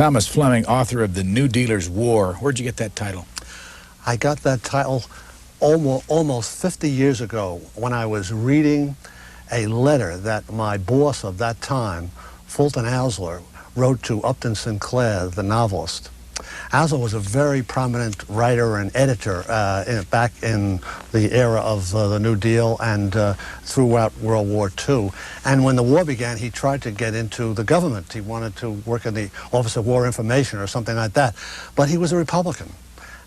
Thomas Fleming, author of The New Dealer's War. Where'd you get that title? I got that title almost 50 years ago when I was reading a letter that my boss of that time, Fulton Alsler, wrote to Upton Sinclair, the novelist. Alsler was a very prominent writer and editor back in the era of the New Deal and throughout World War II. And when the war began, he tried to get into the government. He wanted to work in the Office of War Information or something like that. But he was a Republican,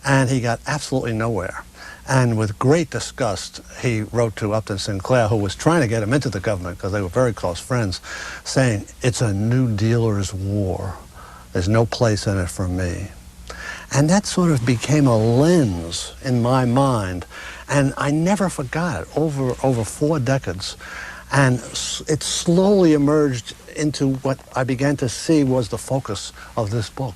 and he got absolutely nowhere. And with great disgust, he wrote to Upton Sinclair, who was trying to get him into the government because they were very close friends, saying, "It's a New Dealer's war. There's no place in it for me." And that sort of became a lens in my mind, and I never forgot it over 4 decades. And it slowly emerged into what I began to see was the focus of this book.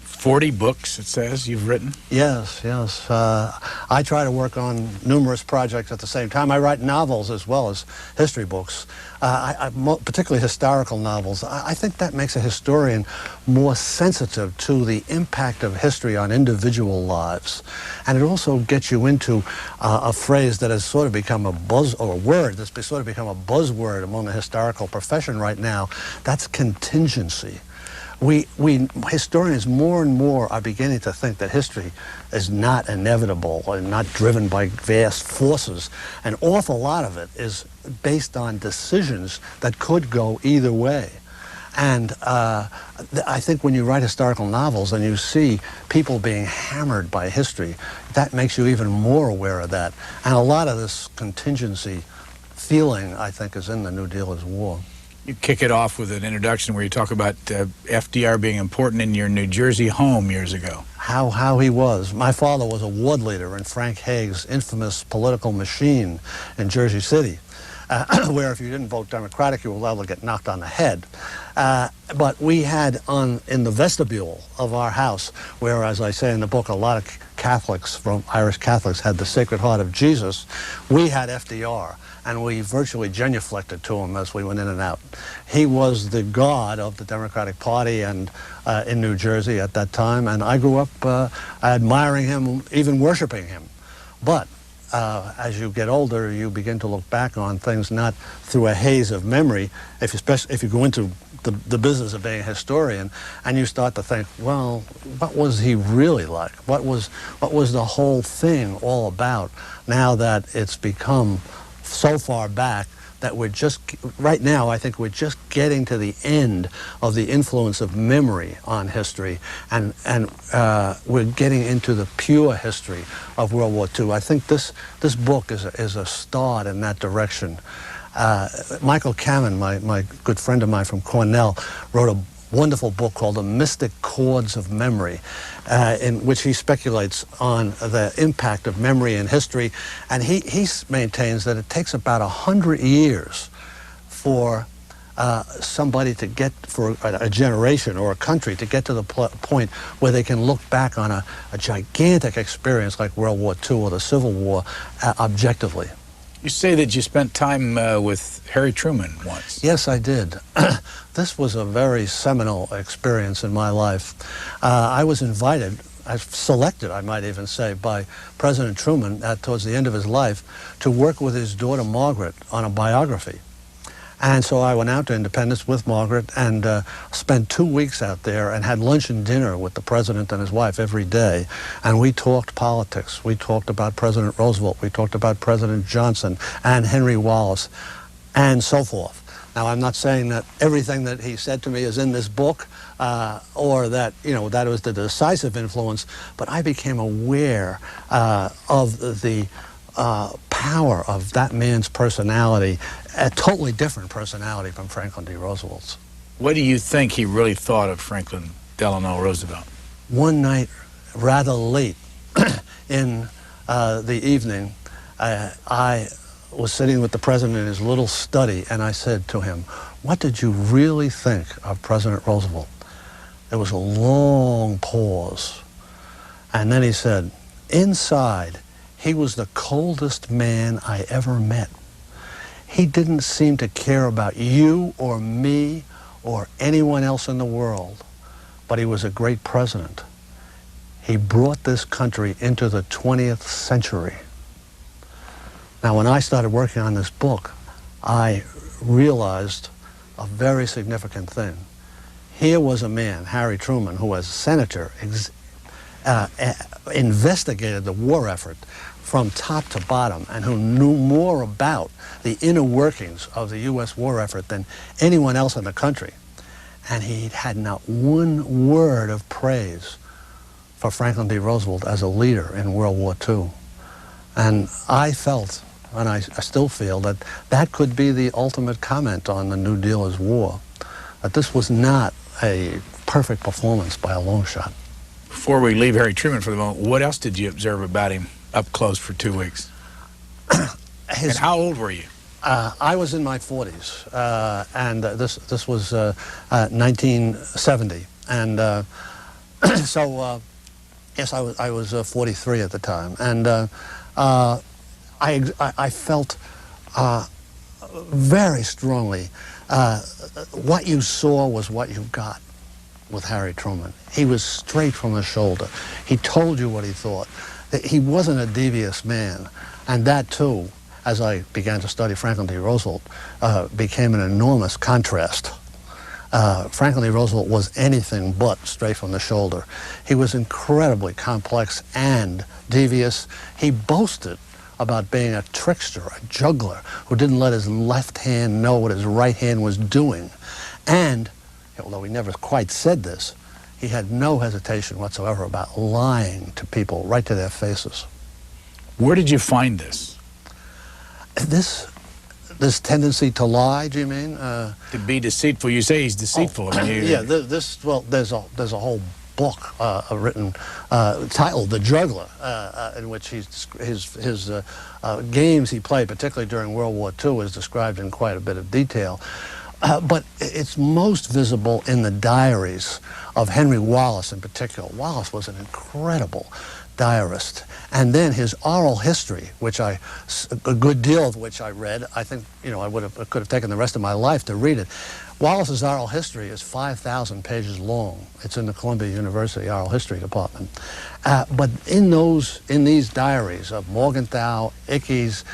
40 books, it says, you've written? Yes, yes. I try to work on numerous projects at the same time. I write novels as well as history books, particularly historical novels. I think that makes a historian more sensitive to the impact of history on individual lives. And it also gets you into a phrase that has sort of become a word that's sort of become a buzzword among the historical profession right now. That's contingency. We historians more and more are beginning to think that history is not inevitable and not driven by vast forces. An awful lot of it is based on decisions that could go either way. And I think when you write historical novels and you see people being hammered by history, that makes you even more aware of that. And a lot of this contingency feeling, I think, is in The New Dealer's War. You kick it off with an introduction where you talk about FDR being important in your New Jersey home years ago. How he was. My father was a ward leader in Frank Hague's infamous political machine in Jersey City, where if you didn't vote Democratic, you were liable to get knocked on the head. But we had in the vestibule of our house, where, as I say in the book, a lot of Catholics, from Irish Catholics, had the Sacred Heart of Jesus, we had FDR. And we virtually genuflected to him as we went in and out. He was the god of the Democratic Party and in New Jersey at that time, and I grew up admiring him, even worshiping him. But as you get older, you begin to look back on things not through a haze of memory, especially if you go into the business of being a historian, and you start to think, well, what was he really like? What was the whole thing all about now that it's become so far back that we're just, right now, I think we're just getting to the end of the influence of memory on history, and we're getting into the pure history of World War II. I think this book is a start in that direction. Michael Kamen, my good friend of mine from Cornell, wrote a wonderful book called The Mystic Chords of Memory, in which he speculates on the impact of memory in history. And he maintains that it takes about 100 years for somebody to get, for a generation or a country to get to the point where they can look back on a gigantic experience like World War II or the Civil War objectively. You say that you spent time with Harry Truman once. Yes, I did. This was a very seminal experience in my life. I was invited, selected, I might even say, by President Truman towards the end of his life to work with his daughter Margaret on a biography. And so I went out to Independence with Margaret and spent 2 weeks out there and had lunch and dinner with the president and his wife every day. And we talked politics. We talked about President Roosevelt. We talked about President Johnson and Henry Wallace and so forth. Now, I'm not saying that everything that he said to me is in this book or that, that was the decisive influence, but I became aware of the power of that man's personality, a totally different personality from Franklin D. Roosevelt's. What do you think he really thought of Franklin Delano Roosevelt? One night, rather late in the evening, I was sitting with the president in his little study, and I said to him, "What did you really think of President Roosevelt?" There was a long pause, and then he said, "Inside, he was the coldest man I ever met. He didn't seem to care about you or me or anyone else in the world. but he was a great president. He brought this country into the 20th century. Now, when I started working on this book, I realized a very significant thing. Here was a man, Harry Truman, who as a senator investigated the war effort from top to bottom and who knew more about the inner workings of the U.S. war effort than anyone else in the country. And he had not one word of praise for Franklin D. Roosevelt as a leader in World War II. And I felt, and I still feel, that that could be the ultimate comment on the New Deal as war, that this was not a perfect performance by a long shot. Before we leave Harry Truman for the moment, what else did you observe about him up close for 2 weeks? And how old were you? I was in my 40s, and this was 1970, and so yes, I was 43 at the time, and I felt very strongly what you saw was what you got with Harry Truman. He was straight from the shoulder. He told you what he thought. He wasn't a devious man, and that too, as I began to study Franklin D. Roosevelt, became an enormous contrast. Franklin D. Roosevelt was anything but straight from the shoulder. He was incredibly complex and devious. He boasted about being a trickster, a juggler, who didn't let his left hand know what his right hand was doing. And, although he never quite said this, he had no hesitation whatsoever about lying to people right to their faces. Where did you find this? This tendency to lie, do you mean? To be deceitful. You say he's deceitful. Oh, yeah, well, there's a whole book written titled "The Juggler," in which his games he played, particularly during World War II, is described in quite a bit of detail. But it's most visible in the diaries of Henry Wallace in particular. Wallace was an incredible diarist. And then his oral history, which a good deal of which I read. I think, I could have taken the rest of my life to read it. Wallace's oral history is 5,000 pages long. It's in the Columbia University Oral History Department. But in these diaries of Morgenthau, Ickes,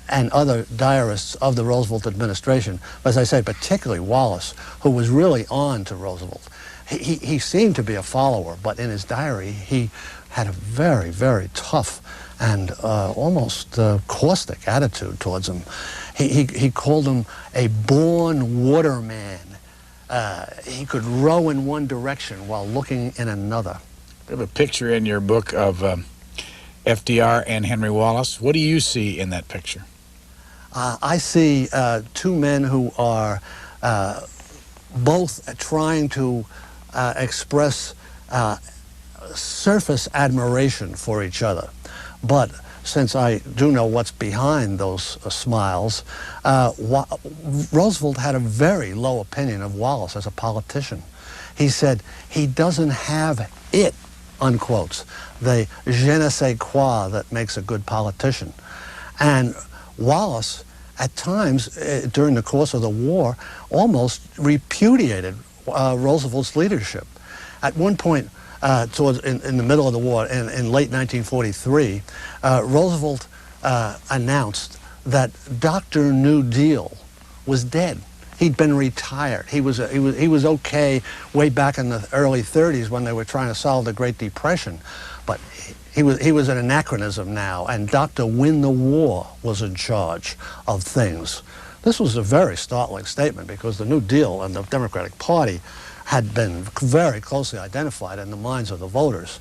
and other diarists of the Roosevelt administration, as I say, particularly Wallace, who was really on to Roosevelt. He seemed to be a follower, but in his diary, he had a very, very tough and almost caustic attitude towards him. He called him a born waterman. He could row in one direction while looking in another. You have a picture in your book of FDR and Henry Wallace. What do you see in that picture? I see two men who are both trying to express surface admiration for each other. But since I do know what's behind those smiles, Roosevelt had a very low opinion of Wallace as a politician. He said he doesn't have it, unquotes, the je ne sais quoi that makes a good politician. And Wallace, at times during the course of the war, almost repudiated Roosevelt's leadership. At one point, in the middle of the war, in late 1943, Roosevelt announced that Dr. New Deal was dead. He'd been retired. He was okay way back in the early 30s when they were trying to solve the Great Depression, but he was an anachronism now, and Dr. Win the War was in charge of things. This was a very startling statement because the New Deal and the Democratic Party had been very closely identified in the minds of the voters.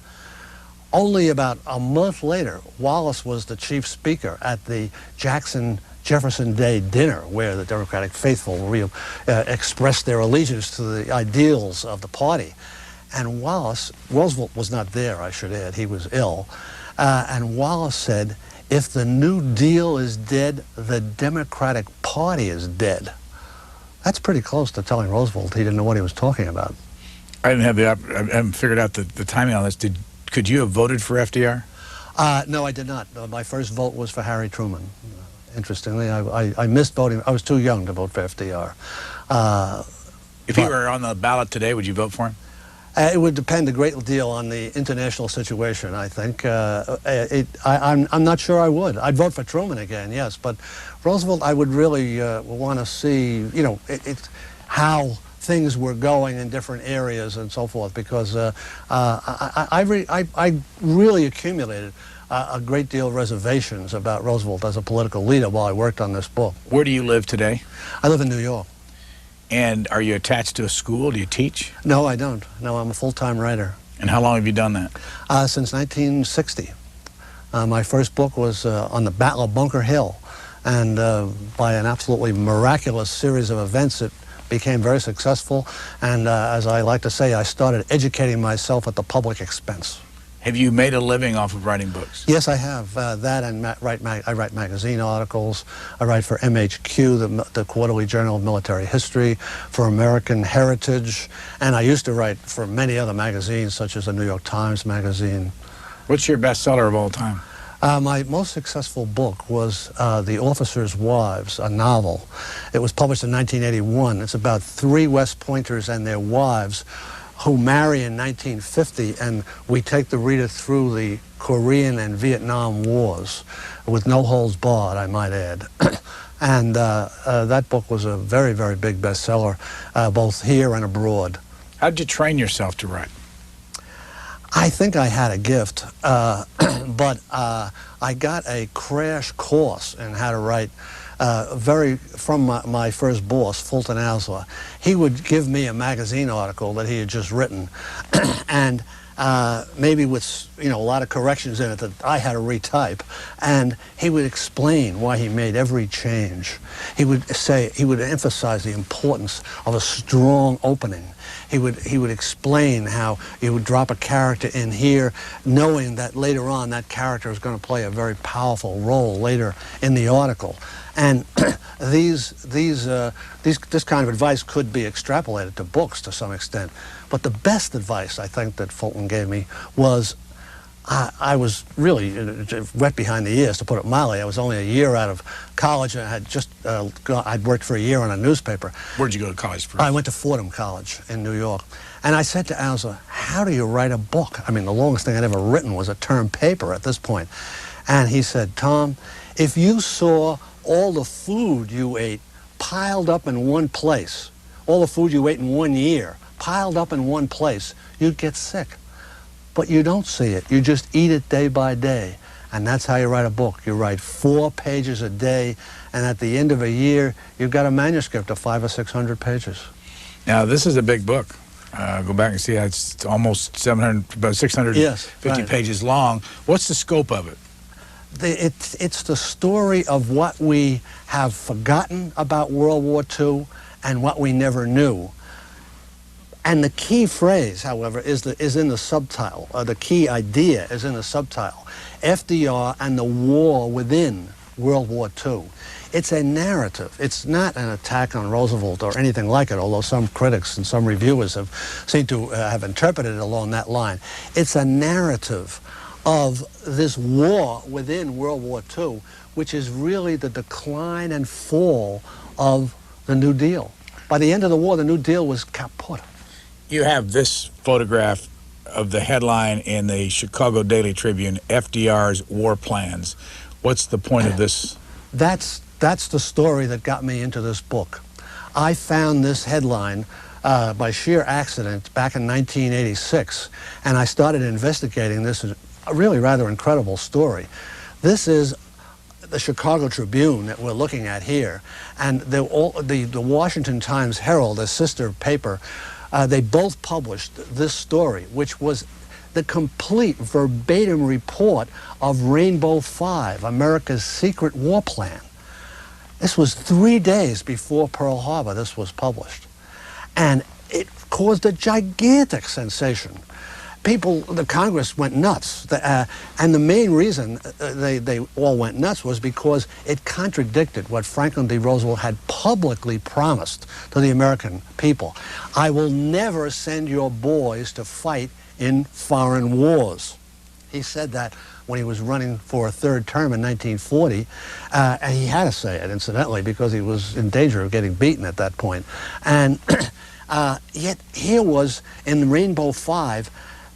Only about a month later, Wallace was the chief speaker at the Jackson-Jefferson Day dinner, where the Democratic faithful expressed their allegiance to the ideals of the party. And Roosevelt was not there, I should add, he was ill. And Wallace said, if the New Deal is dead, the Democratic Party is dead. That's pretty close to telling Roosevelt he didn't know what he was talking about. I haven't figured out the timing on this. Could you have voted for FDR? No, I did not. My first vote was for Harry Truman. Interestingly, I missed voting. I was too young to vote for FDR. If he were on the ballot today, would you vote for him? It would depend a great deal on the international situation, I think. I'm not sure I would. I'd vote for Truman again, yes, but Roosevelt, I would really want to see, you know, how things were going in different areas and so forth, because I really accumulated a great deal of reservations about Roosevelt as a political leader while I worked on this book. Where do you live today? I live in New York. And are you attached to a school? Do you teach? No, I don't. No, I'm a full-time writer. And how long have you done that? Since 1960. My first book was on the Battle of Bunker Hill, and by an absolutely miraculous series of events, it became very successful, and as I like to say, I started educating myself at the public expense. Have you made a living off of writing books? Yes, I have. That and I write magazine articles. I write for MHQ, the Quarterly Journal of Military History, for American Heritage, and I used to write for many other magazines, such as the New York Times Magazine. What's your bestseller of all time? My most successful book was The Officers' Wives, a novel. It was published in 1981. It's about 3 West Pointers and their wives who marry in 1950, and we take the reader through the Korean and Vietnam Wars with no holds barred, I might add. And that book was a very, very big bestseller, both here and abroad. How did you train yourself to write? I think I had a gift, but I got a crash course in how to write from my first boss, Fulton Alsler. He would give me a magazine article that he had just written, and maybe with a lot of corrections in it that I had to retype, and he would explain why he made every change. He would emphasize the importance of a strong opening. He would explain how you would drop a character in here, knowing that later on that character is going to play a very powerful role later in the article. And this kind of advice could be extrapolated to books to some extent. But the best advice I think that Fulton gave me was, I was really wet behind the ears, to put it mildly. I was only a year out of college, and I had just I'd worked for a year on a newspaper. Where'd you go to college first? I went to Fordham College in New York. And I said to Alsler, how do you write a book? I mean, the longest thing I'd ever written was a term paper at this point. And he said, Tom, if you saw all the food you ate piled up in one place, all the food you ate in 1 year piled up in one place, you'd get sick. But you don't see it. You just eat it day by day. And that's how you write a book. You write 4 pages a day, and at the end of a year, you've got a manuscript of 500 or 600 pages. Now, this is a big book. Go back and see how it's almost 700, about 650 yes, right. pages long. What's the scope of it? It's the story of what we have forgotten about World War II and what we never knew. And the key phrase, however, is in the subtitle. The key idea is in the subtitle. FDR and the war within World War II. It's a narrative. It's not an attack on Roosevelt or anything like it, although some critics and some reviewers have seemed to have interpreted it along that line. It's a narrative of this war within World War II, which is really the decline and fall of the New Deal. By the end of the war, the New Deal was kaput. You have this photograph of the headline in the Chicago Daily Tribune, FDR's War Plans. What's the point of this? That's the story that got me into this book. I found this headline by sheer accident back in 1986, and I started investigating this, a really rather incredible story. This is the Chicago Tribune that we're looking at here, and the Washington Times Herald, a sister paper, they both published this story, which was the complete verbatim report of Rainbow 5, America's secret war plan. This was 3 days before Pearl Harbor this was published. And it caused a gigantic sensation. The Congress went nuts. And the main reason they all went nuts was because it contradicted what Franklin D. Roosevelt had publicly promised to the American people. I will never send your boys to fight in foreign wars. He said that when he was running for a third term in 1940, and he had to say it, incidentally, because he was in danger of getting beaten at that point. And Yet here was, in Rainbow 5,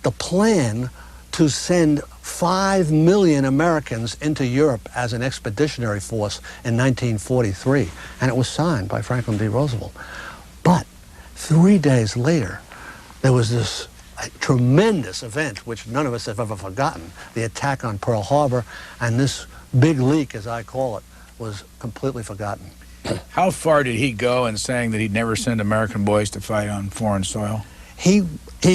the plan to send 5 million Americans into Europe as an expeditionary force in 1943. And it was signed by Franklin D. Roosevelt. But 3 days later, there was this tremendous event, which none of us have ever forgotten, the attack on Pearl Harbor, and this big leak, as I call it, was completely forgotten. How far did he go in saying that he'd never send American boys to fight on foreign soil? He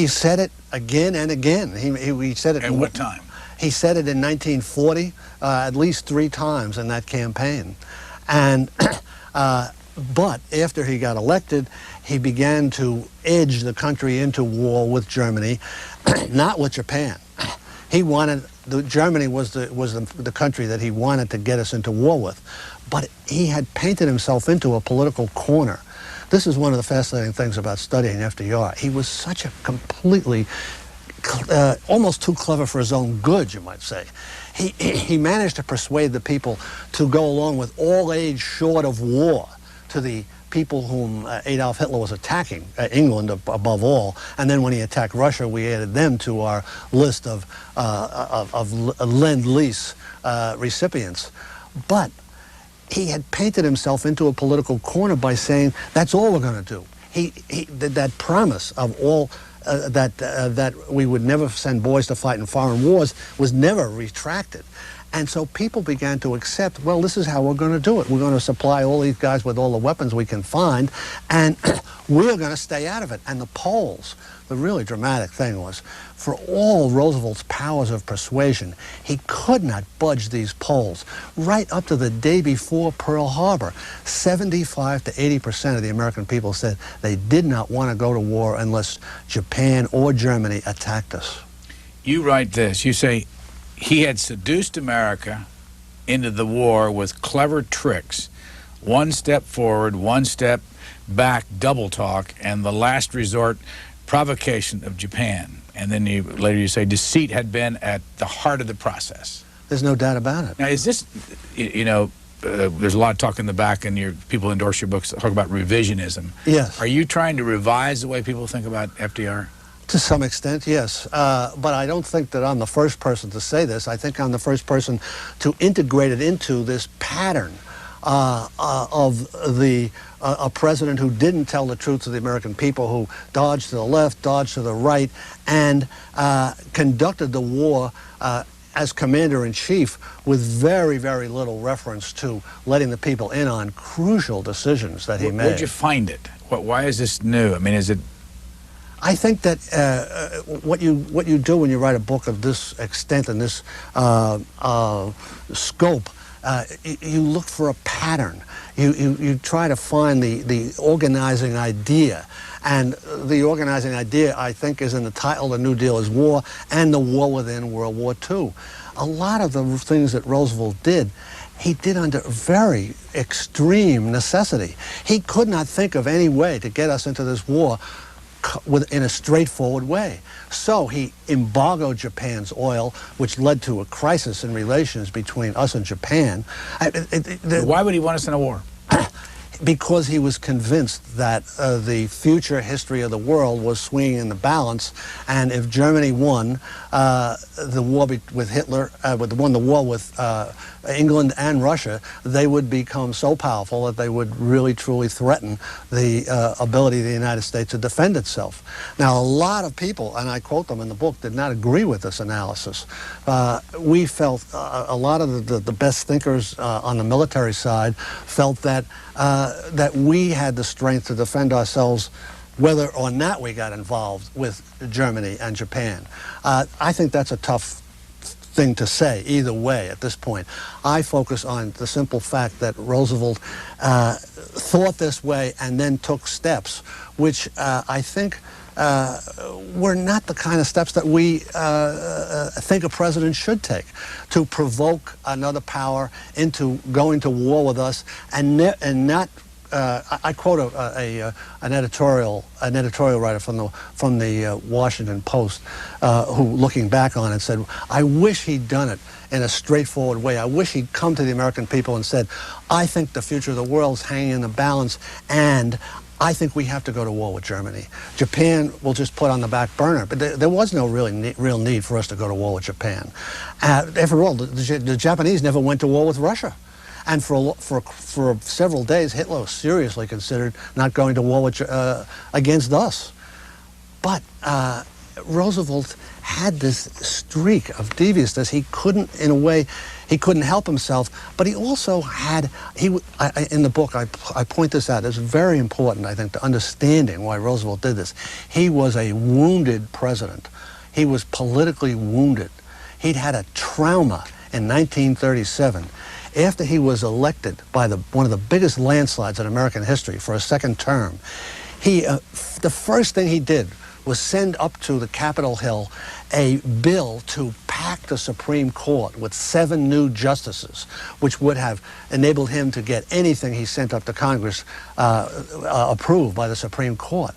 said it again and again. He said it. At what time? He said it in 1940, at least 3 times in that campaign. And but after he got elected, he began to edge the country into war with Germany, not with Japan. He wanted, Germany was the country that he wanted to get us into war with. But he had painted himself into a political corner. This is one of the fascinating things about studying FDR. He was such a completely, almost too clever for his own good, you might say. He managed to persuade the people to go along with all aid short of war to the people whom Adolf Hitler was attacking, England above all, and then when he attacked Russia, we added them to our list of Lend-Lease recipients. But he had painted himself into a political corner by saying, that's all we're going to do. That promise of all, that we would never send boys to fight in foreign wars was never retracted. And so people began to accept, well, this is how we're going to do it. We're going to supply all these guys with all the weapons we can find, and we're going to stay out of it. And the Poles, the really dramatic thing was, for all Roosevelt's powers of persuasion, he could not budge these Poles. Right up to the day before Pearl Harbor, 75 to 80% of the American people said they did not want to go to war unless Japan or Germany attacked us. You write this, you say, he had seduced America into the war with clever tricks, one step forward, one step back, double talk, and the last resort provocation of Japan. And then later you say deceit had been at the heart of the process. There's no doubt about it. Now, is this, there's a lot of talk in the back, and people endorse your books that talk about revisionism. Yes. Are you trying to revise the way people think about FDR? To some extent, yes. But I don't think that I'm the first person to say this. I think I'm the first person to integrate it into this pattern of a president who didn't tell the truth to the American people, who dodged to the left, dodged to the right, and conducted the war as commander-in-chief with very, very little reference to letting the people in on crucial decisions that he made. Where'd you find it? Why is this new? I mean, is it... I think that what you do when you write a book of this extent and this scope, you look for a pattern. You try to find the organizing idea. And the organizing idea, I think, is in the title, The New Deal is War, and the war within World War II. A lot of the things that Roosevelt did, he did under very extreme necessity. He could not think of any way to get us into this war in a straightforward way. So he embargoed Japan's oil, which led to a crisis in relations between us and Japan. Why would he want us in a war? Because he was convinced that the future history of the world was swinging in the balance, and if Germany won the war with Hitler, won the war with England and Russia, they would become so powerful that they would really truly threaten the ability of the United States to defend itself. Now, a lot of people, and I quote them in the book, did not agree with this analysis. We felt, a lot of the best thinkers on the military side felt that that we had the strength to defend ourselves whether or not we got involved with Germany and Japan. I think that's a tough thing to say either way at this point. I focus on the simple fact that Roosevelt thought this way and then took steps, which I think were not the kind of steps that we think a president should take, to provoke another power into going to war with us, and not. I quote an editorial writer from the Washington Post, who, looking back on it, said, "I wish he'd done it in a straightforward way. I wish he'd come to the American people and said, I think the future of the world is hanging in the balance, and I think we have to go to war with Germany. Japan will just put on the back burner, but there was no real need for us to go to war with Japan. After all, the Japanese never went to war with Russia. And for several days, Hitler seriously considered not going to war with, against us. But Roosevelt had this streak of deviousness. He couldn't, in a way, he couldn't help himself, but he also had, in the book, I point this out. It's very important, I think, to understanding why Roosevelt did this. He was a wounded president. He was politically wounded. He'd had a trauma in 1937 after he was elected by one of the biggest landslides in American history for a second term. The first thing he did was send up to the Capitol Hill a bill to pack the Supreme Court with 7 new justices, which would have enabled him to get anything he sent up to Congress approved by the Supreme Court.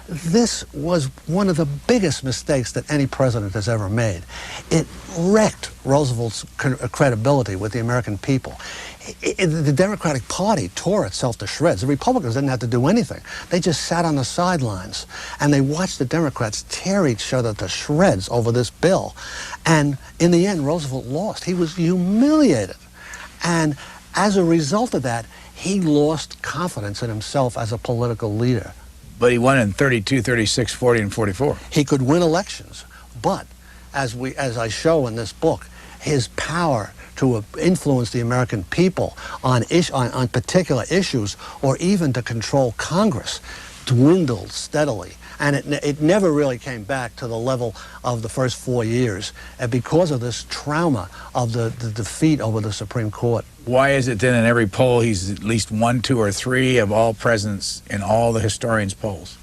This was one of the biggest mistakes that any president has ever made. It wrecked Roosevelt's credibility with the American people. The Democratic Party tore itself to shreds. The Republicans didn't have to do anything. They just sat on the sidelines and they watched the Democrats tear each other to shreds over this bill. And in the end, Roosevelt lost. He was humiliated. And as a result of that, he lost confidence in himself as a political leader. But he won in 32, 36, 40, and 44. He could win elections, but as I show in this book, his power to influence the American people on particular issues, or even to control Congress, dwindled steadily. And it never really came back to the level of the first 4 years because of this trauma of the defeat over the Supreme Court. Why is it then in every poll he's at least 1, 2, or 3 of all presidents in all the historians' polls?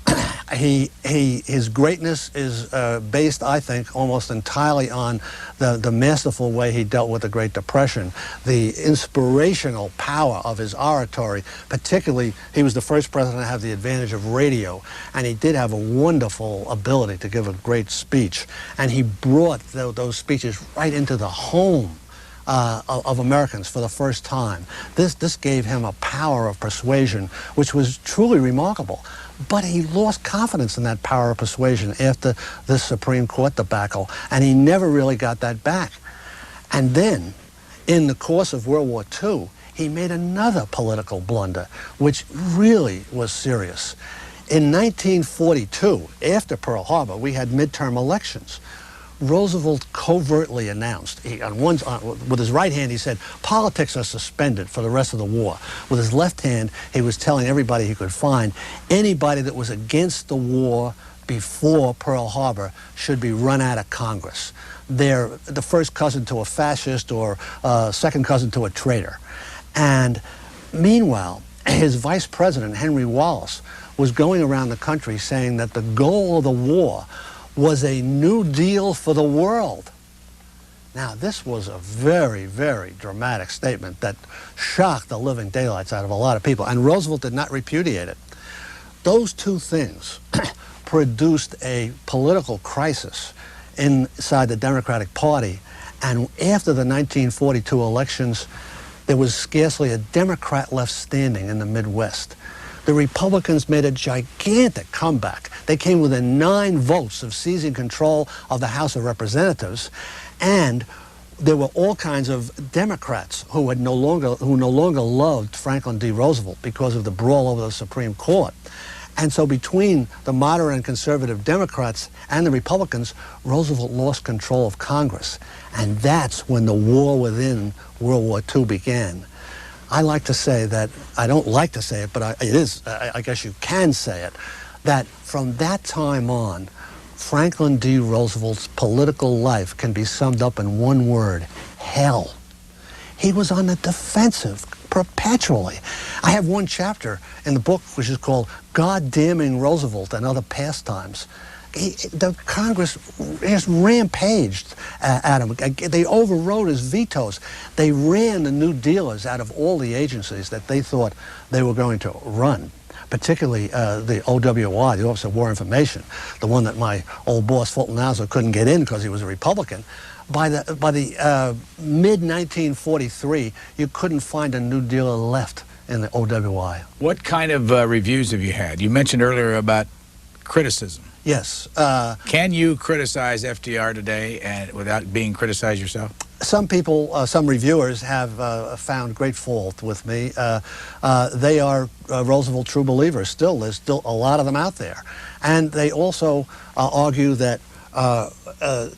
His greatness is based, I think, almost entirely on the masterful way he dealt with the Great Depression, the inspirational power of his oratory. Particularly, he was the first president to have the advantage of radio, and he did have a wonderful ability to give a great speech. And he brought those speeches right into the home of Americans for the first time. This gave him a power of persuasion which was truly remarkable. But he lost confidence in that power of persuasion after the Supreme Court debacle, and he never really got that back. And then, in the course of World War II, he made another political blunder, which really was serious. In 1942, after Pearl Harbor, we had midterm elections. Roosevelt covertly announced, with his right hand he said, politics are suspended for the rest of the war. With his left hand, he was telling everybody he could find, anybody that was against the war before Pearl Harbor should be run out of Congress. They're the first cousin to a fascist or second cousin to a traitor. And meanwhile, his vice president, Henry Wallace, was going around the country saying that the goal of the war was a New Deal for the world. Now, this was a very, very dramatic statement that shocked the living daylights out of a lot of people, and Roosevelt did not repudiate it. Those two things produced a political crisis inside the Democratic Party, and after the 1942 elections, there was scarcely a Democrat left standing in the Midwest. The Republicans made a gigantic comeback. They came within 9 votes of seizing control of the House of Representatives, and there were all kinds of Democrats who no longer loved Franklin D. Roosevelt because of the brawl over the Supreme Court. And so between the moderate and conservative Democrats and the Republicans, Roosevelt lost control of Congress. And that's when the war within World War II began. I like to say that, I don't like to say it, but it is, I guess you can say it, that from that time on, Franklin D. Roosevelt's political life can be summed up in one word: hell. He was on the defensive perpetually. I have one chapter in the book which is called God Damning Roosevelt and Other Pastimes. The Congress just rampaged at him. They overrode his vetoes. They ran the New Dealers out of all the agencies that they thought they were going to run, particularly the OWI, the Office of War Information, the one that my old boss Fulton Alzo couldn't get in because he was a Republican. By the mid-1943, you couldn't find a New Dealer left in the OWI. What kind of reviews have you had? You mentioned earlier about criticism. Yes. Can you criticize FDR today and without being criticized yourself? Some people, some reviewers have found great fault with me. They are Roosevelt true believers still. There's still a lot of them out there. And they also argue that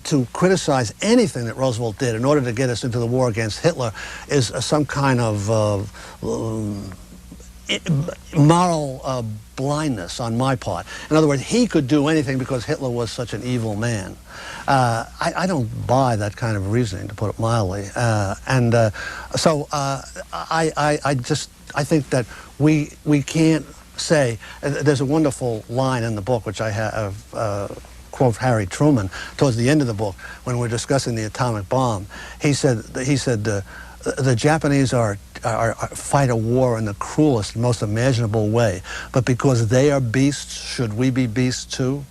to criticize anything that Roosevelt did in order to get us into the war against Hitler is some kind of moral blindness on my part. In other words, he could do anything because Hitler was such an evil man. I don't buy that kind of reasoning, to put it mildly. So I think that we can't say, there's a wonderful line in the book which I have quote Harry Truman towards the end of the book when we're discussing the atomic bomb. He said the Japanese fight a war in the cruelest, most imaginable way, but because they are beasts, should we be beasts too?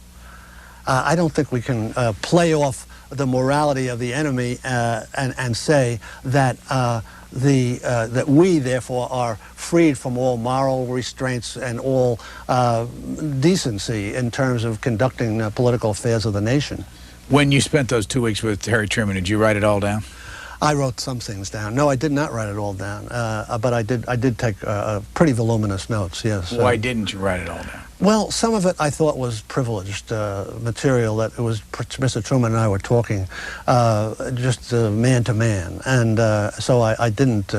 I don't think we can play off the morality of the enemy and say that that we therefore are freed from all moral restraints and all decency in terms of conducting political affairs of the nation. When you spent those 2 weeks with Harry Truman, did you write it all down? I wrote some things down. No, I did not write it all down, but I did take pretty voluminous notes, yes. Why didn't you write it all down? Well, some of it I thought was privileged material, that it was Mr. Truman and I were talking just man to man, and so I didn't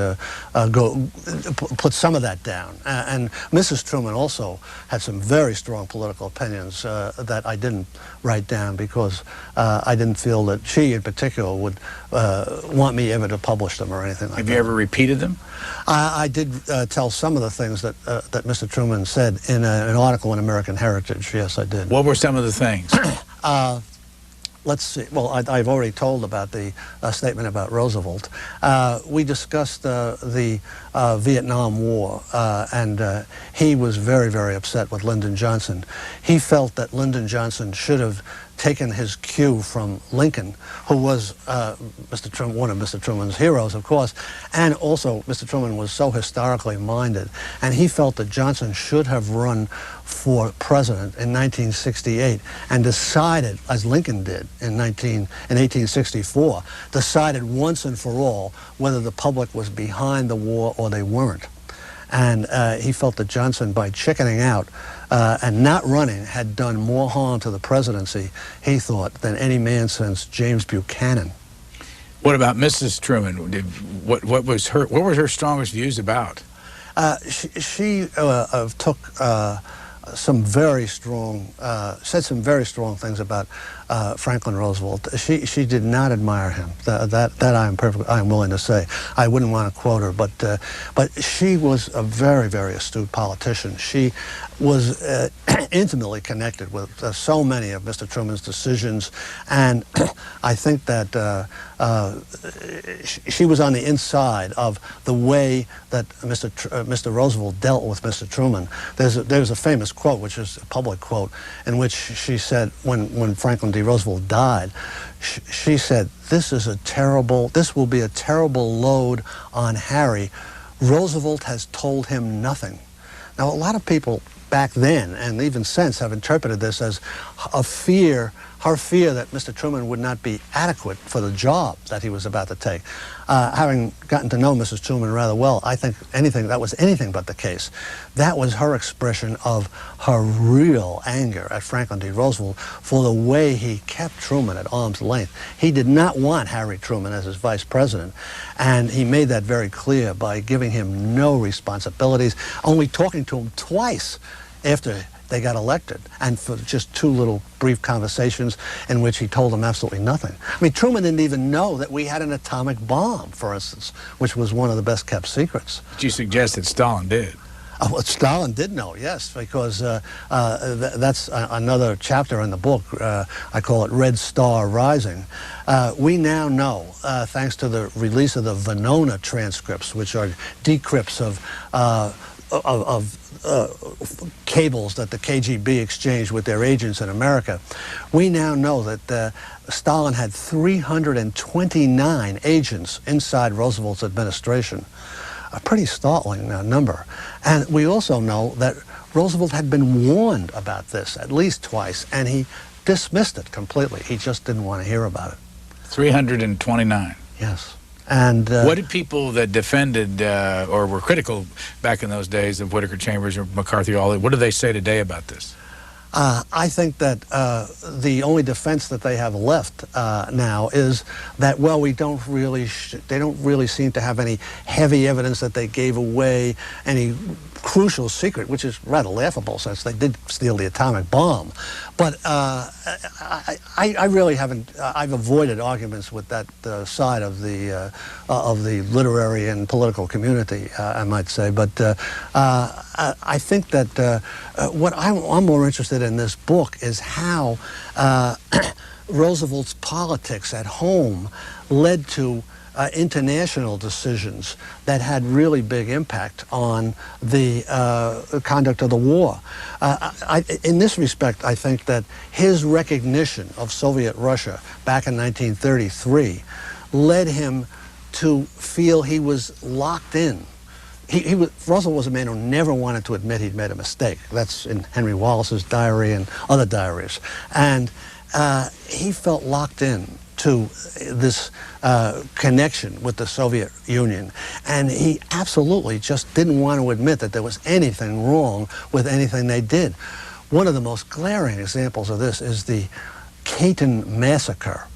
put some of that down. And Mrs. Truman also had some very strong political opinions that I didn't write down because I didn't feel that she in particular would want me ever to publish them or anything like that. Have you ever repeated them? I did tell some of the things that Mr. Truman said in an article in American Heritage. Yes, I did. What were some of the things? Let's see. Well, I've already told about the statement about Roosevelt. We discussed the Vietnam War, and he was very, very upset with Lyndon Johnson. He felt that Lyndon Johnson should have taken his cue from Lincoln, who was one of Mr. Truman's heroes, of course, and also Mr. Truman was so historically minded, and he felt that Johnson should have run for president in 1968 and decided, as Lincoln did in 1864, decided once and for all whether the public was behind the war or they weren't. And he felt that Johnson, by chickening out and not running, had done more harm to the presidency, he thought, than any man since James Buchanan. What about Mrs. Truman? What were her strongest views about? She took some very strong, said some very strong things about Franklin Roosevelt. She did not admire him. That I'm willing to say. I wouldn't want to quote her, but she was a very, very astute politician. She was intimately connected with so many of Mr. Truman's decisions, and I think that she was on the inside of the way that Mr. Roosevelt dealt with Mr. Truman. There's a famous quote, which is a public quote, in which she said, when Franklin D. Roosevelt died, she said, this will be a terrible load on Harry. Roosevelt has told him nothing. Now, a lot of people back then, and even since, have interpreted this as her fear that Mr. Truman would not be adequate for the job that he was about to take. Having gotten to know Mrs. Truman rather well, I think that was anything but the case. That was her expression of her real anger at Franklin D. Roosevelt for the way he kept Truman at arm's length. He did not want Harry Truman as his vice president, and he made that very clear by giving him no responsibilities, only talking to him twice after they got elected, and for just 2 little brief conversations in which he told them absolutely nothing. I mean, Truman didn't even know that we had an atomic bomb, for instance, which was one of the best kept secrets. But you suggest that Stalin did. Well, Stalin did know, yes, because that's another chapter in the book. I call it Red Star Rising. We now know, thanks to the release of the Venona transcripts, which are decrypts of cables that the KGB exchanged with their agents in America. We now know that Stalin had 329 agents inside Roosevelt's administration. a pretty startling number. And we also know that Roosevelt had been warned about this at least twice, and he dismissed it completely. He just didn't want to hear about it. 329. Yes. And what did people that defended or were critical back in those days of Whittaker Chambers or McCarthy, what do they say today about this? I think that the only defense that they have left now is that, well, they don't really seem to have any heavy evidence that they gave away any crucial secret, which is rather laughable since they did steal the atomic bomb. But I really haven't. I've avoided arguments with that side of the literary and political community, I might say. But I think that what I'm more interested in this book is how Roosevelt's politics at home led to international decisions that had really big impact on the conduct of the war. In this respect, I think that his recognition of Soviet Russia back in 1933 led him to feel he was locked in. Roosevelt was a man who never wanted to admit he'd made a mistake. That's in Henry Wallace's diary and other diaries. And he felt locked in to this connection with the Soviet Union. And he absolutely just didn't want to admit that there was anything wrong with anything they did. One of the most glaring examples of this is the Katyn massacre.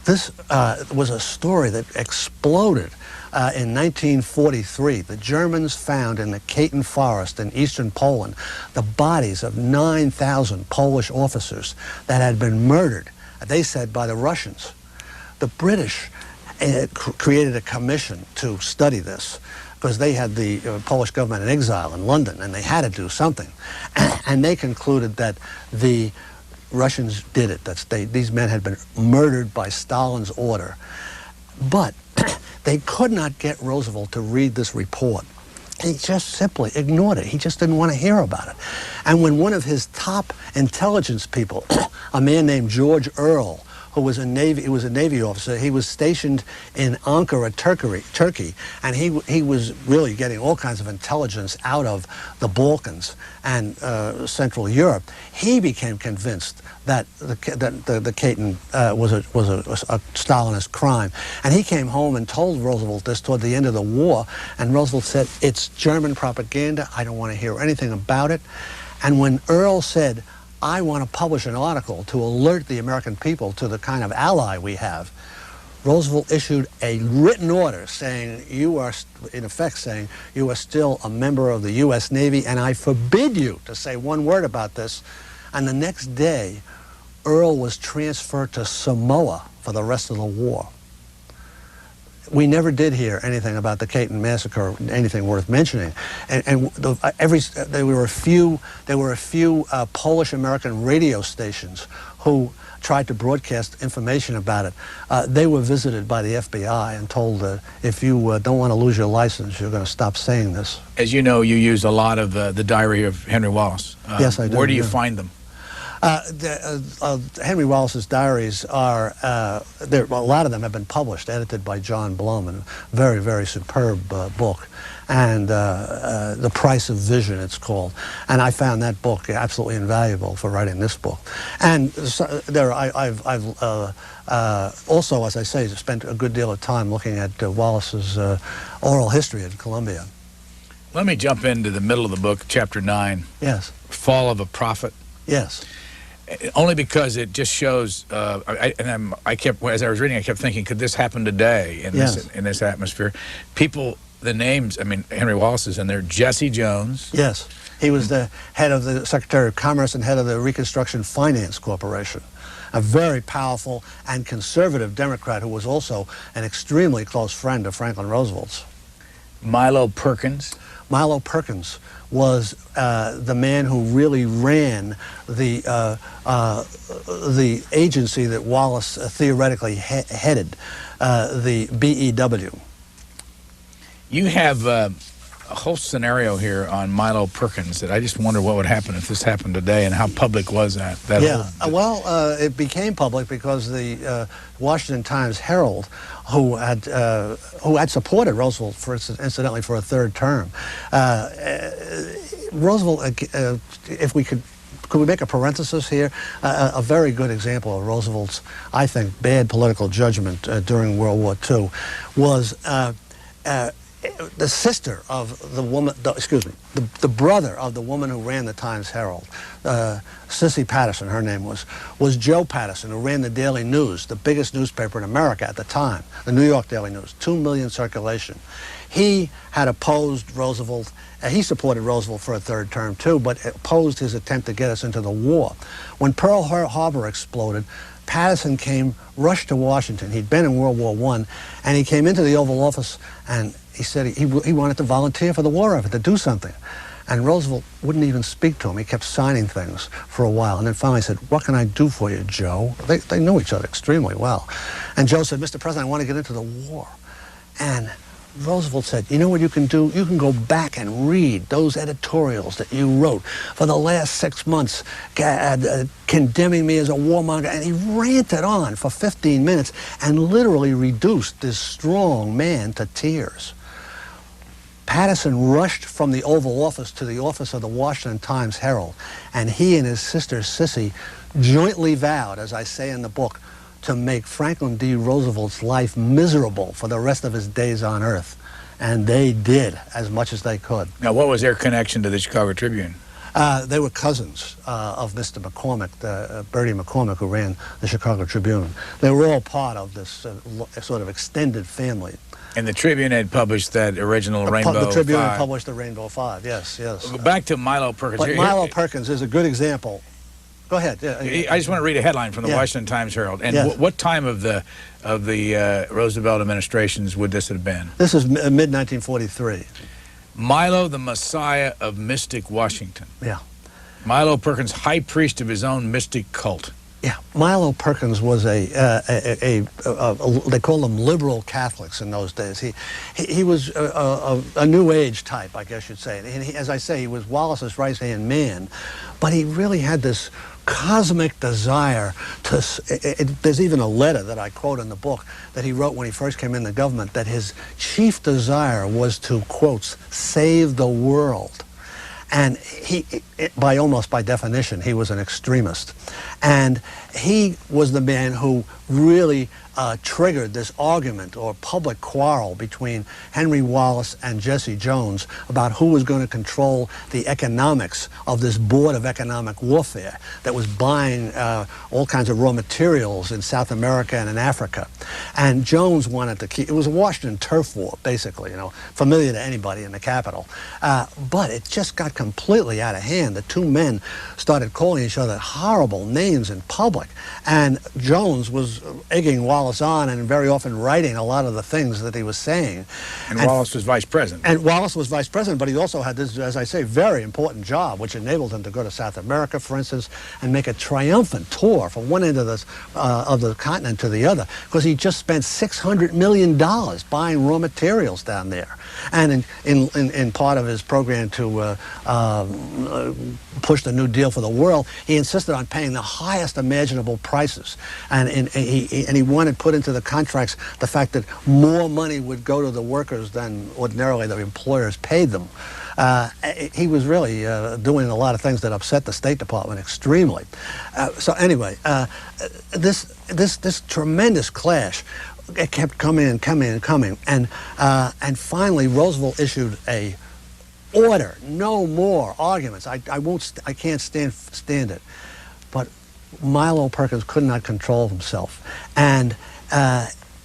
This was a story that exploded in 1943. The Germans found in the Katyn forest in eastern Poland the bodies of 9,000 Polish officers that had been murdered, they said, by the Russians. The British created a commission to study this because they had the Polish government in exile in London, and they had to do something. And they concluded that the Russians did it. These men had been murdered by Stalin's order. But they could not get Roosevelt to read this report. He just simply ignored it. He just didn't want to hear about it. And when one of his top intelligence people, a man named George Earle, who was a Navy officer, he was stationed in Ankara, Turkey, and he was really getting all kinds of intelligence out of the Balkans and Central Europe. He became convinced that the Katyn was a Stalinist crime, and he came home and told Roosevelt this toward the end of the war. And Roosevelt said, "It's German propaganda. I don't want to hear anything about it." And when Earle said, "I want to publish an article to alert the American people to the kind of ally we have," Roosevelt issued a written order saying, you are, in effect saying, you are still a member of the U.S. Navy, and I forbid you to say one word about this. And the next day, Earle was transferred to Samoa for the rest of the war. We never did hear anything about the Katyn massacre, anything worth mentioning. And there were a few Polish American radio stations who tried to broadcast information about it. They were visited by the FBI and told if you don't want to lose your license, you're going to stop saying this. As you know, you use a lot of the diary of Henry Wallace. Yes, I do. Where do you find them? Henry Wallace's diaries are, a lot of them have been published, edited by John Blum, and a very, very superb book. And The Price of Vision, it's called. And I found that book absolutely invaluable for writing this book. And I've also, as I say, spent a good deal of time looking at Wallace's oral history at Columbia. Let me jump into the middle of the book, chapter 9. Yes. Fall of a Prophet. Yes. Only because it just shows, I kept, as I was reading, I kept thinking, could this happen today in this atmosphere? People, the names, I mean, Henry Wallace is in there, Jesse Jones. Yes, he was the head of the Secretary of Commerce and head of the Reconstruction Finance Corporation. A very powerful and conservative Democrat who was also an extremely close friend of Franklin Roosevelt's. Milo Perkins. Milo Perkins was the man who really ran the agency that Wallace theoretically headed, the BEW. You have whole scenario here on Milo Perkins that I just wonder what would happen if this happened today, and how public was that? Well, it became public because the Washington Times-Herald, who had supported Roosevelt, incidentally, for a third term. Roosevelt, if we could we make a parenthesis here? A very good example of Roosevelt's, I think, bad political judgment during World War II was the sister of the woman, the brother of the woman who ran the Times-Herald, Sissy Patterson, her name was Joe Patterson, who ran the Daily News, the biggest newspaper in America at the time, the New York Daily News, 2 million circulation. He had opposed Roosevelt. He supported Roosevelt for a third term too, but opposed his attempt to get us into the war. When Pearl Harbor exploded, Patterson rushed to Washington. He'd been in World War I, and he came into the Oval Office, and he said he wanted to volunteer for the war effort, to do something. And Roosevelt wouldn't even speak to him. He kept signing things for a while, and then finally said, "What can I do for you, Joe?" They knew each other extremely well. And Joe said, "Mr. President, I want to get into the war." And Roosevelt said, "You know what you can do? You can go back and read those editorials that you wrote for the last 6 months condemning me as a warmonger." And he ranted on for 15 minutes and literally reduced this strong man to tears. Patterson rushed from the Oval Office to the office of the Washington Times-Herald, and he and his sister Sissy jointly vowed, as I say in the book, to make Franklin D. Roosevelt's life miserable for the rest of his days on Earth. And they did as much as they could. Now, what was their connection to the Chicago Tribune? They were cousins of Mr. McCormick, Bertie McCormick, who ran the Chicago Tribune. They were all part of this sort of extended family. And the Tribune had published that original Rainbow 5. The Tribune had published the Rainbow 5, yes. Back to Milo Perkins. But Milo Perkins is a good example. Go ahead. I just want to read a headline from the Washington Times-Herald. And what time of the Roosevelt administrations would this have been? This is mid-1943. Milo, the Messiah of Mystic Washington. Yeah. Milo Perkins, high priest of his own mystic cult. Yeah, Milo Perkins was they called them liberal Catholics in those days. He was a New Age type, I guess you'd say. And as I say, he was Wallace's right-hand man, but he really had this cosmic desire to, there's even a letter that I quote in the book that he wrote when he first came in the government, that his chief desire was to, quotes, save the world. And almost by definition, he was an extremist. And he was the man who really triggered this argument or public quarrel between Henry Wallace and Jesse Jones about who was going to control the economics of this Board of Economic Warfare that was buying all kinds of raw materials in South America and in Africa. And Jones wanted to keep, it was a Washington turf war, basically, familiar to anybody in the Capitol. But it just got completely out of hand. The two men started calling each other horrible names in public. And Jones was egging Wallace on and very often writing a lot of the things that he was saying. And Wallace was vice president. And Wallace was vice president, but he also had this, as I say, very important job, which enabled him to go to South America, for instance, and make a triumphant tour from one end of the continent to the other, because he just spent $600 million buying raw materials down there. And in part of his program to push the New Deal for the world, he insisted on paying the highest imaginable prices. And he wanted put into the contracts the fact that more money would go to the workers than ordinarily the employers paid them. He was really doing a lot of things that upset the State Department extremely. So anyway, this tremendous clash, it kept coming and coming and coming, and finally Roosevelt issued a order: no more arguments. I can't stand it. But Milo Perkins could not control himself, and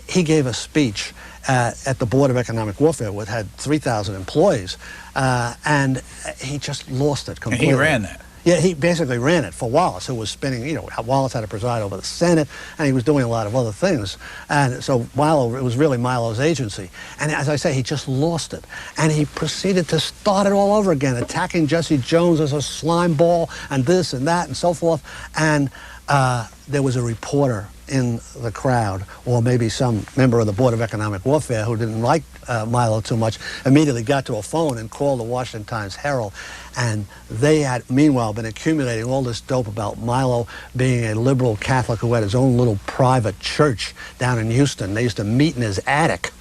he gave a speech at the Board of Economic Warfare, which had 3,000 employees, and he just lost it completely. And he ran that. Yeah, he basically ran it for Wallace, who was spinning, Wallace had to preside over the Senate, and he was doing a lot of other things. And so it was really Milo's agency. And as I say, he just lost it. And he proceeded to start it all over again, attacking Jesse Jones as a slime ball, and this and that and so forth. And there was a reporter in the crowd, or maybe some member of the Board of Economic Warfare who didn't like Milo too much, immediately got to a phone and called the Washington Times-Herald. And they had, meanwhile, been accumulating all this dope about Milo being a liberal Catholic who had his own little private church down in Houston. They used to meet in his attic.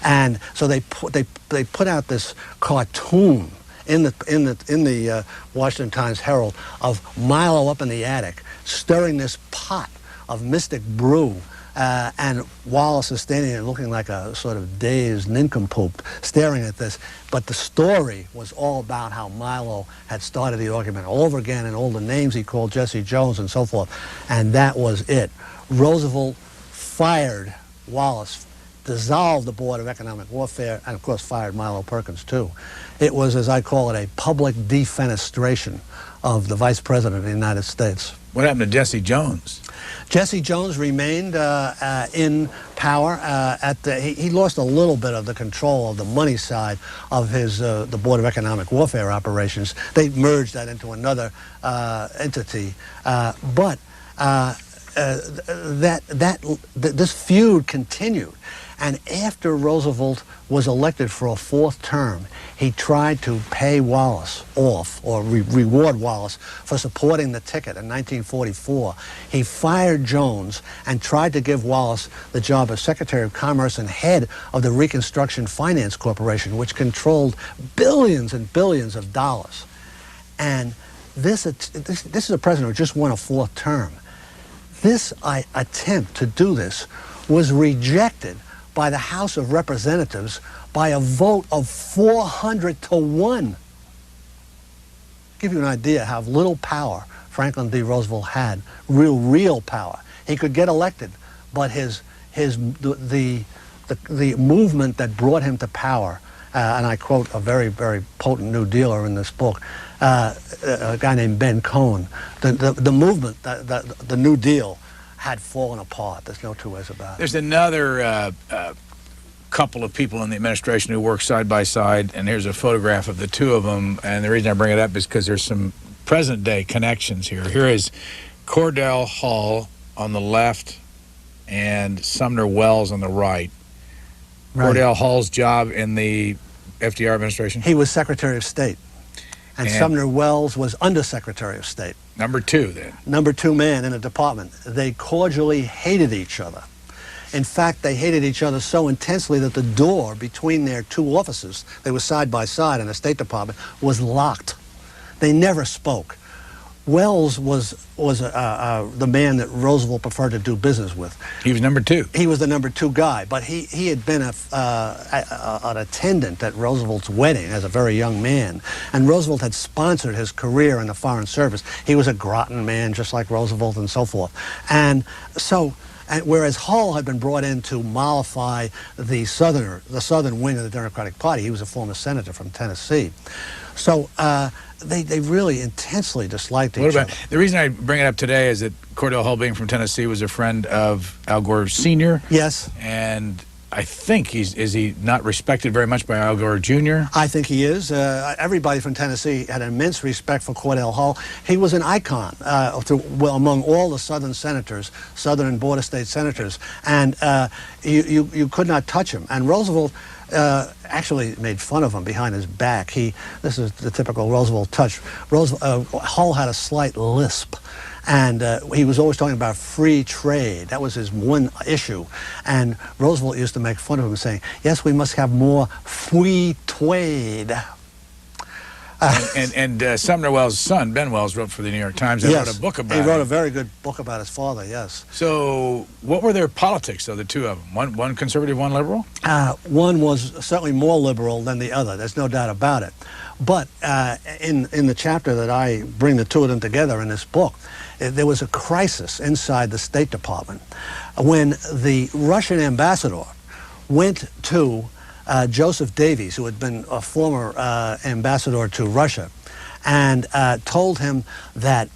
And so they put out this cartoon in the Washington Times-Herald of Milo up in the attic stirring this pot of mystic brew, and Wallace is standing there looking like a sort of dazed nincompoop staring at this. But the story was all about how Milo had started the argument all over again and all the names he called Jesse Jones and so forth. And that was it. Roosevelt fired Wallace, dissolved the Board of Economic Warfare, and of course fired Milo Perkins too. It was, as I call it, a public defenestration of the Vice President of the United States. What happened to Jesse Jones? Jesse Jones remained in power. He lost a little bit of the control of the money side of his the Board of Economic Warfare operations. They merged that into another entity, but this feud continued. And after Roosevelt was elected for a fourth term, he tried to pay Wallace off, or reward Wallace, for supporting the ticket in 1944. He fired Jones and tried to give Wallace the job as Secretary of Commerce and head of the Reconstruction Finance Corporation, which controlled billions and billions of dollars. And this is a president who just won a fourth term. This attempt to do this was rejected by the House of Representatives by a vote of 400 to 1. Give you an idea how little power Franklin D. Roosevelt had, real power. He could get elected, but the movement that brought him to power, and I quote a very potent New Dealer in this book, a guy named Ben Cohen, the movement, the New Deal, had fallen apart. There's no two ways about it. There's another couple of people in the administration who work side by side, and here's a photograph of the two of them. And the reason I bring it up is because there's some present-day connections here. Here is Cordell Hull on the left and Sumner Welles on the right. Cordell Hull's job in the FDR administration? He was Secretary of State. And Sumner Welles was Undersecretary of State. Number two, then. Number two man in a department. They cordially hated each other. In fact, they hated each other so intensely that the door between their two offices, they were side by side in the State Department, was locked. They never spoke. Welles was the man that Roosevelt preferred to do business with. He was number two. He was the number two guy, but he had been an attendant at Roosevelt's wedding as a very young man, and Roosevelt had sponsored his career in the Foreign Service. He was a Groton man, just like Roosevelt and so forth. And so, whereas Hull had been brought in to mollify the southern wing of the Democratic Party, he was a former senator from Tennessee. So they really intensely disliked each other. The reason I bring it up today is that Cordell Hull, being from Tennessee, was a friend of Al Gore Sr. Yes. And I think is he not respected very much by Al Gore Jr.? I think he is. Everybody from Tennessee had immense respect for Cordell Hull. He was an icon among all the Southern senators, Southern and border state senators, and you could not touch him. And Roosevelt actually made fun of him behind his back. This is the typical Roosevelt touch. Hull had a slight lisp. And he was always talking about free trade. That was his one issue. And Roosevelt used to make fun of him, saying, yes, we must have more free trade. And Sumner Welles' son, Ben Welles, wrote for the New York Times and wrote a book about it. He wrote a very good book about his father, yes. So what were their politics, though, the two of them? One conservative, one liberal? One was certainly more liberal than the other. There's no doubt about it. But in the chapter that I bring the two of them together in this book, there was a crisis inside the State Department when the Russian ambassador went to Joseph Davies, who had been a former ambassador to Russia, and told him that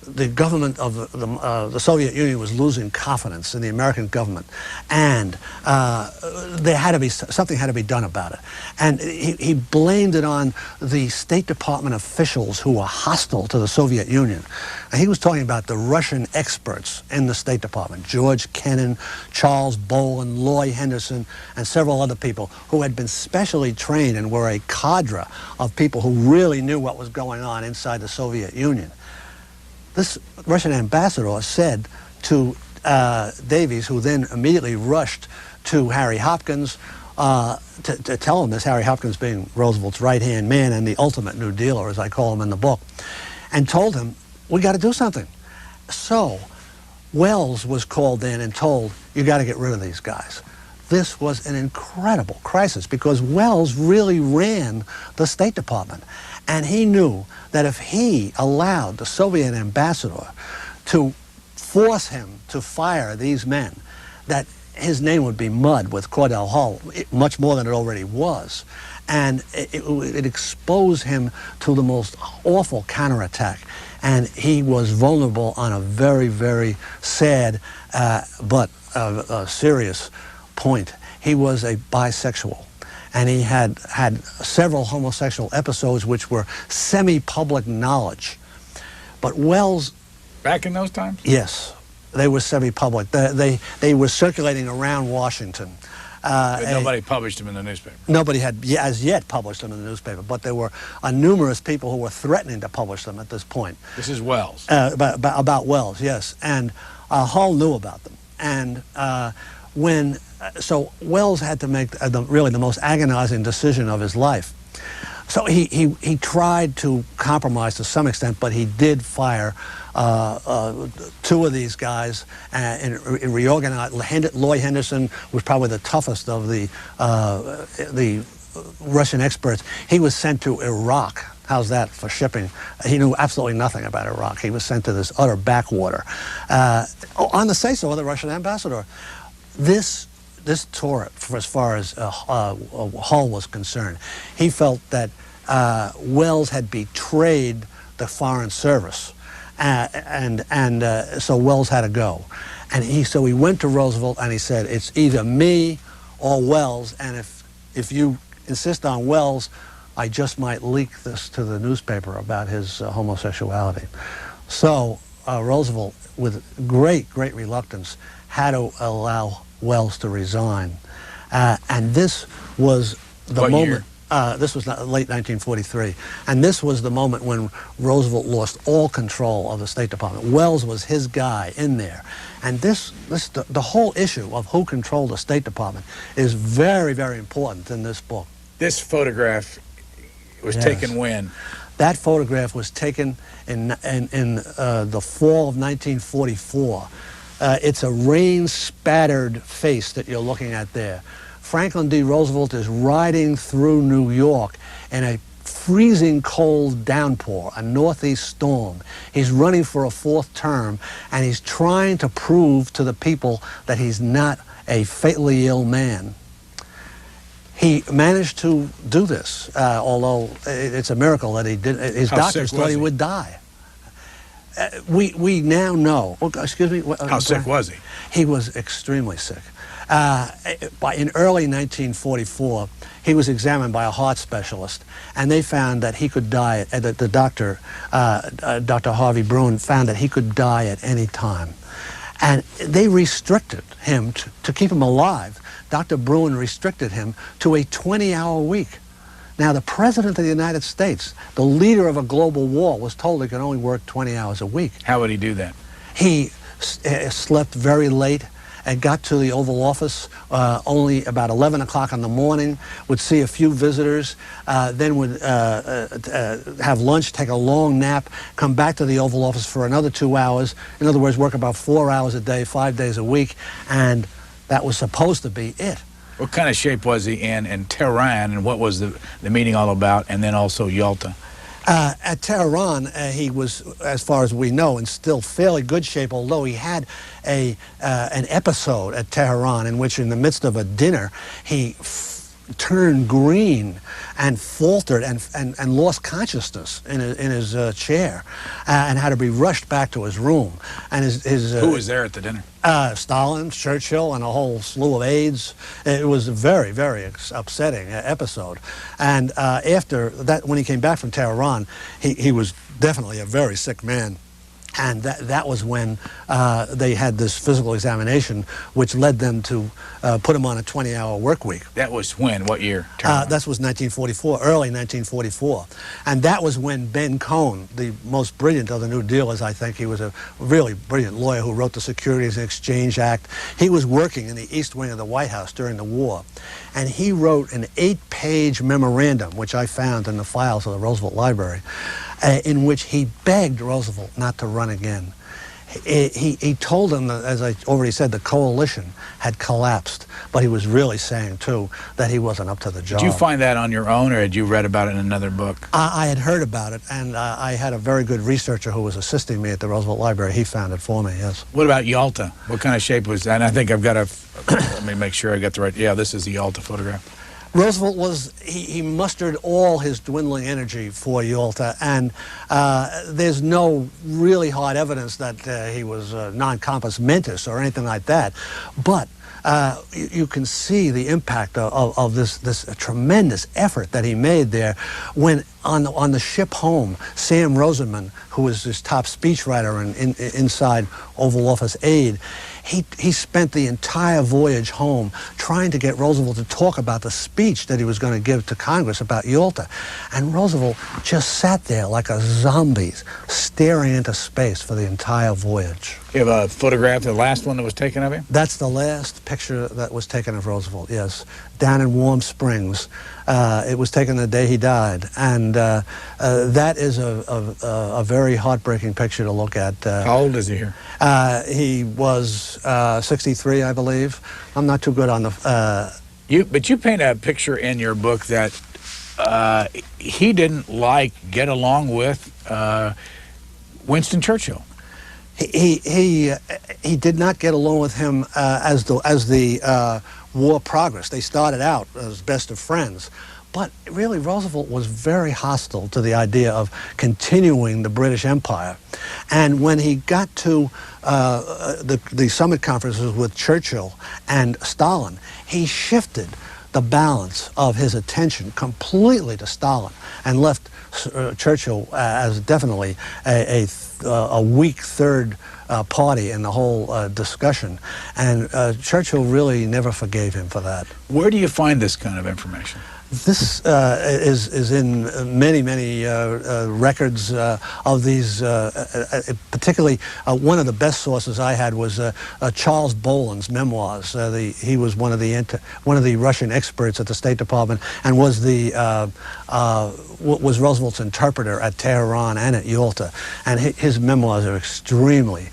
the government of the Soviet Union was losing confidence in the American government, and there had to be something had to be done about it. And he blamed it on the State Department officials who were hostile to the Soviet Union. And he was talking about the Russian experts in the State Department, George Kennan, Charles Bolin, Loy Henderson, and several other people who had been specially trained and were a cadre of people who really knew what was going on inside the Soviet Union. This Russian ambassador said to Davies, who then immediately rushed to Harry Hopkins to tell him this, Harry Hopkins being Roosevelt's right-hand man and the ultimate New Dealer, as I call him in the book, and told him, we got to do something. So Wells was called in and told, you got to get rid of these guys. This was an incredible crisis because Wells really ran the State Department. And he knew that if he allowed the Soviet ambassador to force him to fire these men, that his name would be mud with Cordell Hull, much more than it already was. And it exposed him to the most awful counterattack. And he was vulnerable on a very, very sad but serious point. He was a bisexual. And he had several homosexual episodes which were semi-public knowledge. But Wells... Back in those times? Yes, they were semi-public. They were circulating around Washington. But nobody published them in the newspaper? Nobody had as yet published them in the newspaper, but there were numerous people who were threatening to publish them at this point. This is Wells? About Wells, yes. And Hull knew about them. And so Wells had to make really the most agonizing decision of his life. So he tried to compromise to some extent, but he did fire two of these guys and reorganized. Loy Henderson was probably the toughest of the Russian experts. He was sent to Iraq. How's that for shipping? He knew absolutely nothing about Iraq. He was sent to this utter backwater. On the say-so of the Russian ambassador. This tore it for as far as Hull was concerned. He felt that Wells had betrayed the Foreign Service, so Wells had to go. And so he went to Roosevelt and he said, it's either me or Wells, and if you insist on Wells, I just might leak this to the newspaper about his homosexuality. So Roosevelt, with great reluctance, had to allow Wells to resign. And this was the moment. This was late 1943. And this was the moment when Roosevelt lost all control of the State Department. Wells was his guy in there. And the whole issue of who controlled the State Department is very, very important in this book. This photograph was taken when? That photograph was taken in the fall of 1944. It's a rain-spattered face that you're looking at there. Franklin D. Roosevelt is riding through New York in a freezing cold downpour, a northeast storm. He's running for a fourth term, and he's trying to prove to the people that he's not a fatally ill man. He managed to do this, although it's a miracle that he did. His doctors thought he would die. We now know. Oh, excuse me. How sick was he? He was extremely sick. In early 1944, he was examined by a heart specialist, and they found that he could die. The doctor, Dr. Harvey Bruin, found that he could die at any time, and they restricted him to keep him alive. Dr. Bruin restricted him to a 20-hour week. Now, the President of the United States, the leader of a global war, was told he could only work 20 hours a week. How would he do that? He slept very late and got to the Oval Office only about 11 o'clock in the morning, would see a few visitors, then would have lunch, take a long nap, come back to the Oval Office for another 2 hours. In other words, work about 4 hours a day, 5 days a week, and that was supposed to be it. What kind of shape was he in Tehran, and what was the meeting all about, and then also Yalta? At Tehran, he was, as far as we know, in still fairly good shape, although he had an episode at Tehran in which, in the midst of a dinner, he turned green and faltered and lost consciousness in his chair, and had to be rushed back to his room. And who was there at the dinner? Stalin, Churchill, and a whole slew of aides. It was a very, very upsetting episode. And after that, when he came back from Tehran, he was definitely a very sick man. And that was when they had this physical examination, which led them to put him on a 20-hour work week. That was when? What year? That was 1944, early 1944. And that was when Ben Cohen, the most brilliant of the New Dealers, I think, he was a really brilliant lawyer who wrote the Securities and Exchange Act. He was working in the East Wing of the White House during the war. And he wrote an 8-page memorandum, which I found in the files of the Roosevelt Library, in which he begged Roosevelt not to run again. He told him that, as I already said, the coalition had collapsed, but he was really saying, too, that he wasn't up to the job. Did you find that on your own, or had you read about it in another book? I had heard about it, and I had a very good researcher who was assisting me at the Roosevelt Library. He found it for me, yes. What about Yalta? What kind of shape was that? And I think I've got to, let me make sure I got the right, yeah, this is the Yalta photograph. Roosevelt was, he mustered all his dwindling energy for Yalta, and there's no really hard evidence that he was non-compos mentis or anything like that, but you can see the impact of this tremendous effort that he made there when on the ship home, Sam Rosenman, who was his top speechwriter and inside Oval Office aide, he spent the entire voyage home trying to get Roosevelt to talk about the speech that he was going to give to Congress about Yalta. And Roosevelt just sat there like a zombie, staring into space for the entire voyage. You have a photograph, the last one that was taken of him? That's the last picture that was taken of Roosevelt, yes, down in Warm Springs. It was taken the day he died, and that is a very heartbreaking picture to look at. How old is he here? He was 63, I believe. I'm not too good on the... But you paint a picture in your book that he didn't get along with Winston Churchill. He did not get along with him as the war progressed. They started out as best of friends. But really, Roosevelt was very hostile to the idea of continuing the British Empire. And when he got to the summit conferences with Churchill and Stalin, he shifted the balance of his attention completely to Stalin and left Churchill as definitely a weak third party in the whole discussion. And Churchill really never forgave him for that. Where do you find this kind of information? This is in many records of these, particularly one of the best sources I had was Charles Boland's memoirs. He was one of the Russian experts at the State Department and was was Roosevelt's interpreter at Tehran and at Yalta. And his memoirs are extremely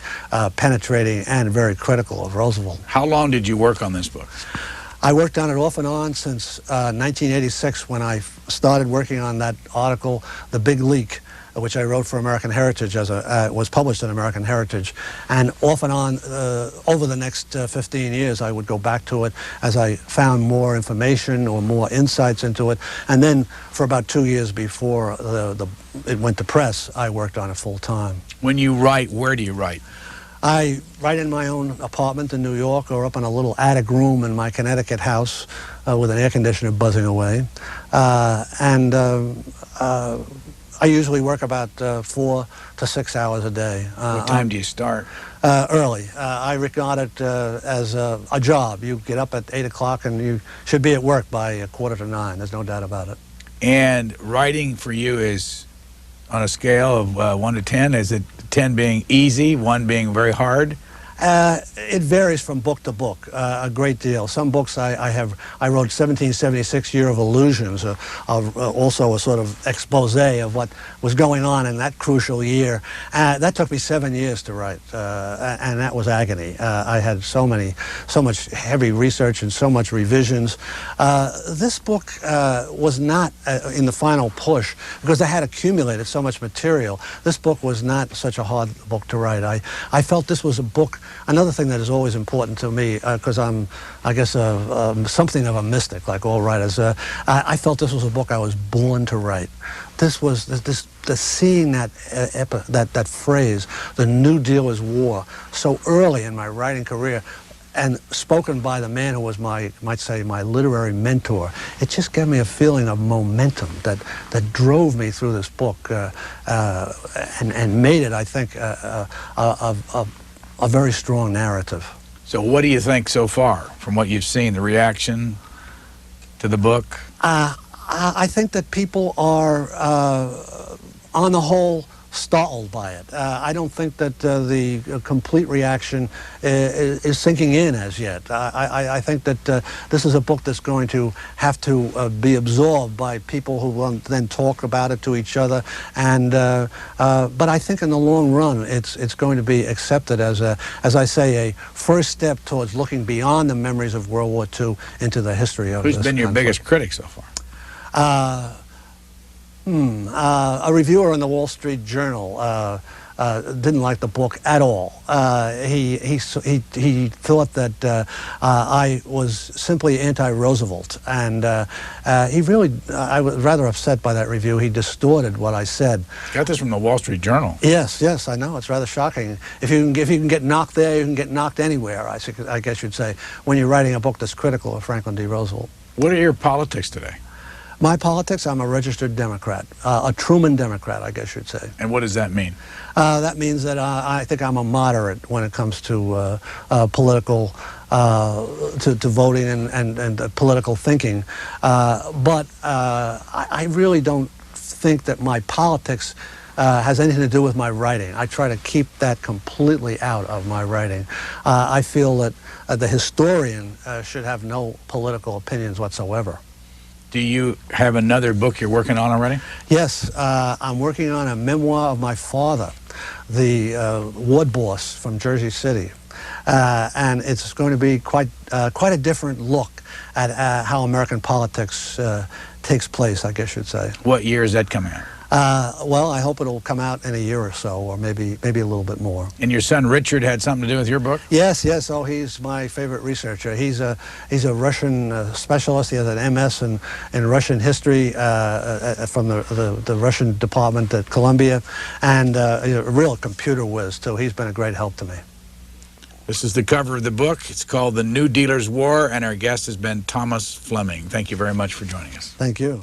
penetrating and very critical of Roosevelt. How long did you work on this book? I worked on it off and on since 1986 when I started working on that article, The Big Leak, which I wrote for American Heritage, was published in American Heritage. And off and on, over the next 15 years, I would go back to it as I found more information or more insights into it. And then for about 2 years before it went to press, I worked on it full time. When you write, where do you write? I write in my own apartment in New York or up in a little attic room in my Connecticut house with an air conditioner buzzing away. I usually work about 4 to 6 hours a day. What time do you start? Early. I regard it as a job. You get up at 8 o'clock and you should be at work by 8:45. There's no doubt about it. And writing for you is on a scale of 1 to 10? Is it 10 being easy, 1 being very hard? It varies from book to book a great deal. Some books I wrote 1776 Year of Illusions, also a sort of expose of what was going on in that crucial year. That took me 7 years to write, and that was agony. I had so much heavy research and so much revisions. This book was not in the final push because I had accumulated so much material. This book was not such a hard book to write. I felt this was a book another thing that is always important to me, because I'm, I guess, something of a mystic, like all writers. I felt this was a book I was born to write. This was seeing that phrase, "The New Deal is war," so early in my writing career, and spoken by the man who was might say, my literary mentor. It just gave me a feeling of momentum that drove me through this book, and made it, I think, a very strong narrative. So what do you think so far, from what you've seen, the reaction to the book? I think that people are, on the whole, startled by it. I don't think that the complete reaction is sinking in as yet. I think that this is a book that's going to have to be absorbed by people who will then talk about it to each other. And but I think in the long run, it's going to be accepted as I say, a first step towards looking beyond the memories of World War II into the history of. Who's been your biggest critic so far? A reviewer in the Wall Street Journal didn't like the book at all. He thought that I was simply anti-Roosevelt, and he really, I was rather upset by that review. He distorted what I said. You got this from the Wall Street Journal. Yes, I know. It's rather shocking. If you can get knocked there, you can get knocked anywhere, I guess you'd say, when you're writing a book that's critical of Franklin D. Roosevelt. What are your politics today? My politics, I'm a registered Democrat, a Truman Democrat, I guess you'd say. And what does that mean? That means that I think I'm a moderate when it comes to political, to voting and political thinking. But I really don't think that my politics has anything to do with my writing. I try to keep that completely out of my writing. I feel that the historian should have no political opinions whatsoever. Do you have another book you're working on already? Yes, I'm working on a memoir of my father, the ward boss from Jersey City. And it's going to be quite a different look at how American politics takes place, I guess you'd say. What year is that coming out? Well, I hope it'll come out in a year or so, or maybe a little bit more. And your son Richard had something to do with your book? Yes. Oh, he's my favorite researcher. He's a Russian specialist. He has an MS in Russian history from the Russian department at Columbia, and a real computer whiz too. He's been a great help to me. This is the cover of the book. It's called The New Dealer's War, and our guest has been Thomas Fleming. Thank you very much for joining us. Thank you.